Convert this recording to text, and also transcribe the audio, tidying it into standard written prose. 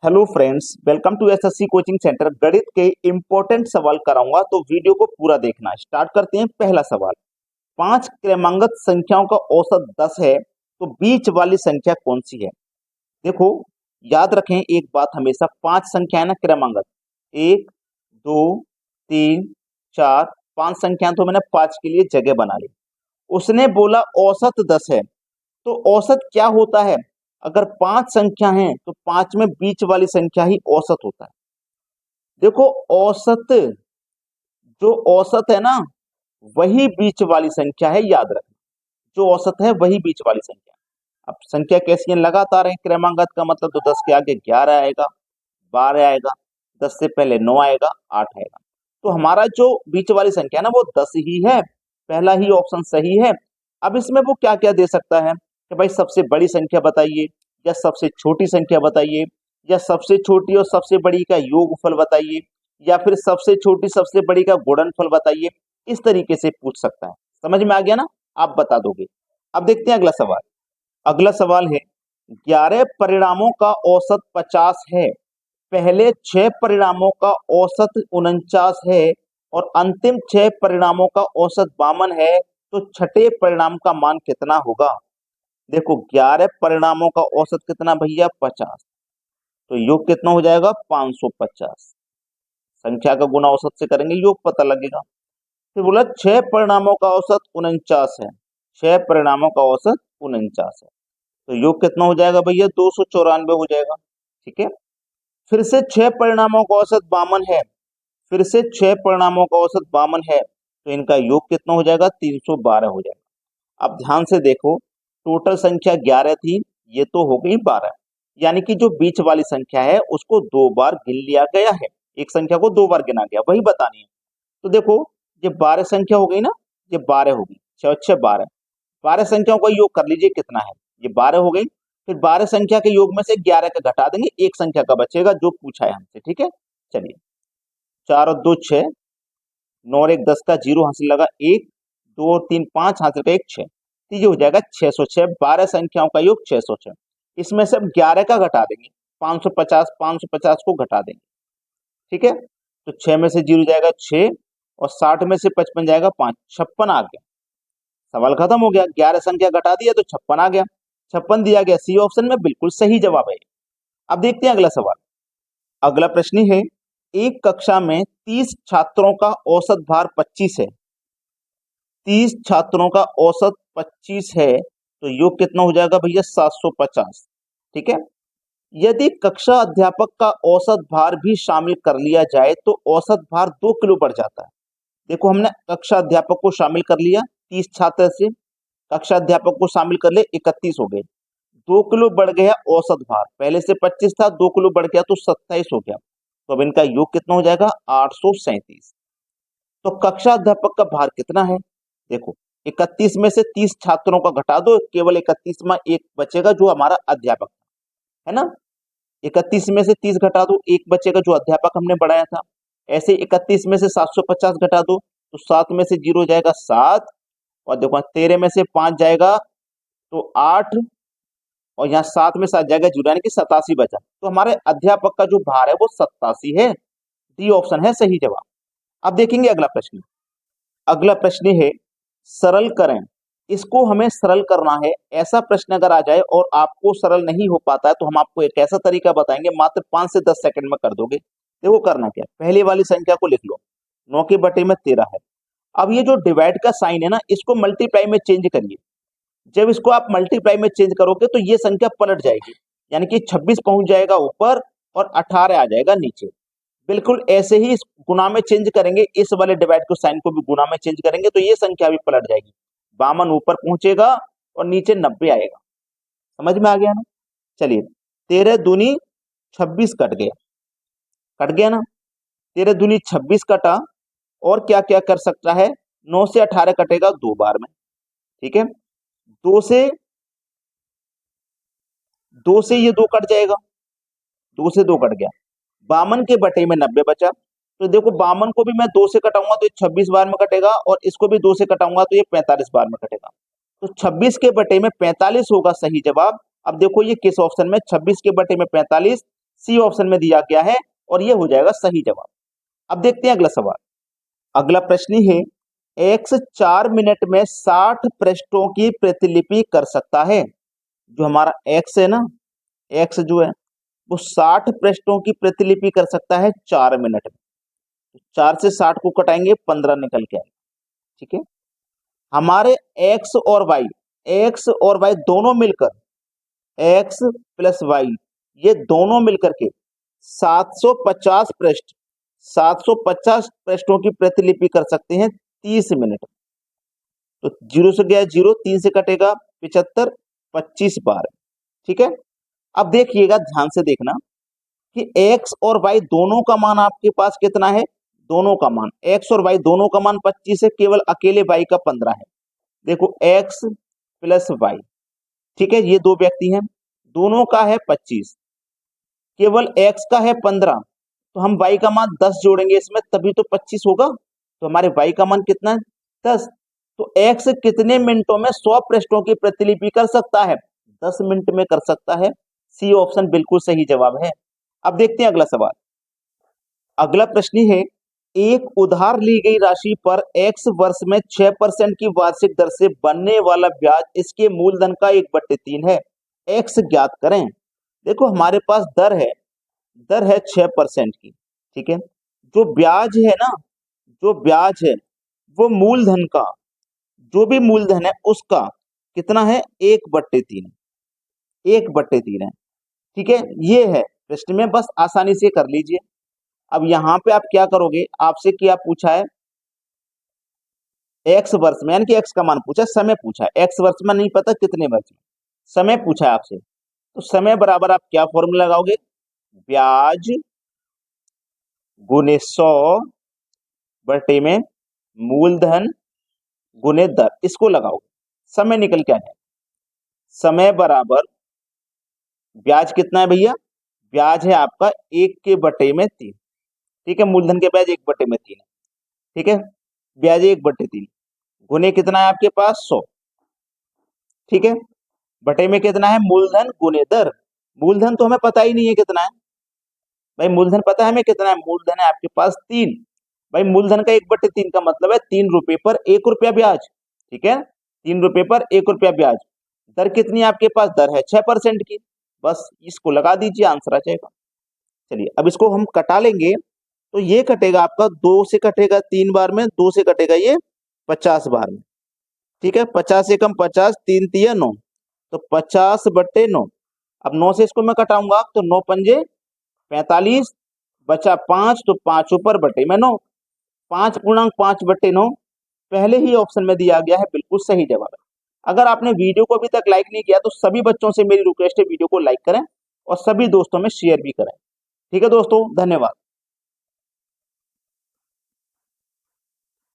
Hello friends, welcome to SSC coaching centre. गणित के important सवाल कराऊंगा तो वीडियो को पूरा देखना। स्टार्ट करते हैं। पहला सवाल, पांच क्रमांकित संख्याओं का औसत 10 है तो बीच वाली संख्या कौन सी है। देखो, याद रखें एक बात, हमेशा पांच संख्या है ना क्रमांकित, एक, दो, तीन, चार, पांच संख्या, तो मैंने पांच के लिए जगह बना ली। उसने बोला औसत 10 है, तो औसत क्या होता है। अगर पांच संख्या हैं तो पांच में बीच वाली संख्या ही औसत होता है। देखो, औसत, जो औसत है ना, वही बीच वाली संख्या है, याद रखना। जो औसत है वही बीच वाली संख्या। अब संख्या कैसी है, लगातार है, क्रमांकन का मतलब तो 10 के आगे 11 आएगा, 12 आएगा, 10 से पहले 9 आएगा, 8 आएगा। तो हमारा जो बीच वाली संख्या है ना वो 10 ही है। पहला ही ऑप्शन सही है। अब इसमें वो क्या क्या दे सकता है कि भाई सबसे बड़ी संख्या बताइए, या सबसे छोटी संख्या बताइए, या सबसे छोटी और सबसे बड़ी का योगफल बताइए, या फिर सबसे छोटी सबसे बड़ी का गुणनफल बताइए। इस तरीके से पूछ सकता है। समझ में आ गया ना, आप बता दोगे। अब देखते हैं अगला सवाल। अगला सवाल है, 11 परिणामों का औसत 50 है, पहले 6 परिणामों का औसत 49 है और अंतिम 6 परिणामों का औसत 52 है, तो छठे परिणाम का मान कितना होगा। देखो, 11 परिणामों का औसत कितना भैया, 50, तो योग कितना हो जाएगा, 550। संख्या का गुना औसत से करेंगे, योग पता लगेगा। फिर बोला 6 परिणामों का औसत 49 है, 6 परिणामों का औसत 49 है, तो योग कितना हो जाएगा भैया, 294 हो जाएगा। ठीक है। फिर से 6 परिणामों का औसत 52 है, फिर से 6 परिणामों का औसत 52 है, तो इनका योग कितना हो जाएगा, 312 हो जाएगा। अब ध्यान से देखो, टोटल संख्या 11 थी, ये तो हो गई 12, यानी कि जो बीच वाली संख्या है उसको दो बार गिन लिया गया है। एक संख्या को दो बार गिना गया, वही बतानी है। तो देखो, ये 12 संख्या हो गई ना, ये 12 होगी, 6 और 6 12, 12 संख्याओं का योग कर लीजिए कितना है, ये 12 हो गई। फिर 12 संख्या के योग में से 11 का घटा देंगे, एक संख्या का बचेगा जो पूछा है हमसे। ठीक है, चलिए, 4 और 2 6, 9 और 1 10 का जीरो हासिल लगा, 1, 2 और 3 5 हासिल का 1 6, तो ये हो जाएगा 606। 12 संख्याओं का योग 606, इसमें से अब 11 का घटा देंगे, 550, 550 को घटा देंगे। ठीक है, तो 6 में से जीरो जाएगा 6, और 60 में से 55 जाएगा 5, 56 आ गया। सवाल खत्म हो गया, 11 संख्या घटा दिया तो 56 आ गया, 56 दिया गया। सी ऑप्शन में बिल्कुल सही जवाब है। अब देखते हैं अगला सवाल। अगला प्रश्न है, एक कक्षा में 30 छात्रों का औसत भार 25 है, 30 छात्रों का औसत 25 है, तो योग कितना हो जाएगा भैया, 750। ठीक है। यदि कक्षा अध्यापक का औसत भार भी शामिल कर लिया जाए तो औसत भार 2 किलो बढ़ जाता है। देखो, हमने कक्षा अध्यापक को शामिल कर लिया, 30 छात्र से कक्षा अध्यापक को शामिल कर ले, 31 हो गए, 2 किलो बढ़ गया औसत भार। पहले से 25 था, 2 किलो बढ़ गया तो 27 हो गया। तो अब इनका योग कितना हो जाएगा, 837। तो कक्षा अध्यापक का भार कितना है। देखो, 31 में से 30 छात्रों का घटा दो, केवल 31 में एक बचेगा जो हमारा अध्यापक है ना। 31 में से 30 घटा दो, एक बचेगा जो अध्यापक हमने बढ़ाया था। ऐसे 31 में से 750 घटा दो, तो 7 में से जीरो जाएगा 7, और देखो 13 में से 5 जाएगा तो 8, और यहाँ 7 में 7 जाएगा जीरो, यानी कि 87 बचा। तो हमारे अध्यापक का जो भार है वो 87 है। डी ऑप्शन है सही जवाब। अब देखेंगे अगला प्रश्न। अगला प्रश्न है, सरल करें। इसको हमें सरल करना है। ऐसा प्रश्न अगर आ जाए और आपको सरल नहीं हो पाता है तो हम आपको एक ऐसा तरीका बताएंगे, मात्र 5 से 10 सेकंड में कर दोगे। देखो करना क्या, पहले वाली संख्या को लिख लो, 9 के बटे में 13 है। अब ये जो डिवाइड का साइन है ना, इसको मल्टीप्लाई में चेंज करिए। जब इसको आप मल्टीप्लाई में चेंज करोगे तो ये संख्या पलट जाएगी, यानी कि 26 पहुंच जाएगा ऊपर और 18 आ जाएगा नीचे। बिल्कुल ऐसे ही इस गुना में चेंज करेंगे, इस वाले डिवाइड को साइन को भी गुना में चेंज करेंगे तो ये संख्या भी पलट जाएगी। 52 ऊपर पहुंचेगा और नीचे 90 आएगा। समझ में आ गया ना। चलिए, 13 दूनी 26 कट गया, कट गया ना। 13 दूनी 26 कटा, और क्या क्या कर सकता है, 9 से 18 कटेगा दो बार में। ठीक है, 2 से 2 से ये 2 कट जाएगा, 2 से 2 कट गया। 52 के बटे में 90 बचा, तो देखो 52 को भी मैं 2 से कटाऊंगा तो ये 26 बार में कटेगा, और इसको भी 2 से कटाऊंगा तो ये 45 बार में कटेगा। तो 26 के बटे में 45 होगा सही जवाब। अब देखो ये किस ऑप्शन में, 26 के बटे में 45 सी ऑप्शन में दिया गया है और ये हो जाएगा सही जवाब। अब देखते हैं अगला सवाल। अगला प्रश्न है, एक्स 4 मिनट में 60 पृष्ठों की प्रतिलिपि कर सकता है। जो हमारा एक्स है ना, एक्स जो है वो 60 पृष्ठों की प्रतिलिपि कर सकता है 4 मिनट में। 4 से 60 को कटाएंगे 15 निकल के आएगा। ठीक है, हमारे एक्स और वाई दोनों मिलकर, एक्स प्लस वाई, ये दोनों मिलकर के 750 पृष्ठ 750 पृष्ठों की प्रतिलिपि कर सकते हैं 30 मिनट। तो 0 से गया 0, 3 से कटेगा 75, 25 बार। ठीक है, अब देखिएगा ध्यान से देखना कि x और y दोनों का मान आपके पास कितना है। दोनों का मान, x और y दोनों का मान 25 है, केवल अकेले y का 15 है। देखो x प्लस वाई, ठीक है, ये दो व्यक्ति हैं, दोनों का है 25, केवल x का है 15, तो हम y का मान 10 जोड़ेंगे इसमें तभी तो 25 होगा। तो हमारे y का मान कितना है 10। तो x कितने मिनटों में 100 पृष्ठों की प्रतिलिपि कर सकता है, 10 मिनट में कर सकता है। सी ऑप्शन बिल्कुल सही जवाब है। अब देखते हैं अगला सवाल। अगला प्रश्न है, एक उधार ली गई राशि पर x वर्ष में 6% की वार्षिक दर से बनने वाला ब्याज इसके मूलधन का 1/3 है। x ज्ञात करें। देखो हमारे पास दर है 6% की। ठीक है, जो ब्याज है ना, जो ब्याज है वो मूलधन का, जो भी मूलधन है उसका कितना है 1/3, 1/3 है। ठीक है, ये है प्रश्न में, बस आसानी से कर लीजिए। अब यहाँ पे आप क्या करोगे, आपसे क्या पूछा है, एक्स वर्ष में, यानी कि एक्स का मान पूछा, समय पूछा है, एक्स वर्ष में नहीं पता कितने वर्ष में, समय पूछा है आपसे। तो समय बराबर आप क्या फॉर्मूला लगाओगे, ब्याज गुने 100 बटे में मूलधन गुने दर, इसको लगाओगे, समय निकल के आ जाए। समय बराबर ब्याज कितना है भैया, ब्याज है आपका 1/3। ठीक है, मूलधन के ब्याज 1/3 है। ठीक है, ब्याज 1/3 गुने कितना है आपके पास 100। ठीक है, बटे में कितना है मूलधन गुने दर। मूलधन तो हमें पता ही नहीं है कितना है भाई, मूलधन पता है हमें कितना है, मूलधन है आपके पास 3। भाई मूलधन का 1/3 का मतलब है 3 रुपए पर 1 रुपया ब्याज। ठीक है, 3 रुपए पर 1 रुपया ब्याज। दर कितनी है आपके पास, दर है 6% की। बस इसको लगा दीजिए, आंसर आ जाएगा। चलिए अब इसको हम कटा लेंगे, तो ये कटेगा आपका 2 से कटेगा 3 बार में, 2 से कटेगा ये 50 बार में। ठीक है, 50 से कम 50, 3 तिया 9, तो 50/9। अब 9 से इसको मैं कटाऊंगा तो 9 पंजे 45, बचा 5, तो 5 ऊपर बटे में 9, 5/5/9 पहले ही ऑप्शन में दिया गया है, बिल्कुल सही जवाब है। अगर आपने वीडियो को अभी तक लाइक नहीं किया तो सभी बच्चों से मेरी रिक्वेस्ट है, वीडियो को लाइक करें और सभी दोस्तों में शेयर भी करें। ठीक है दोस्तों, धन्यवाद।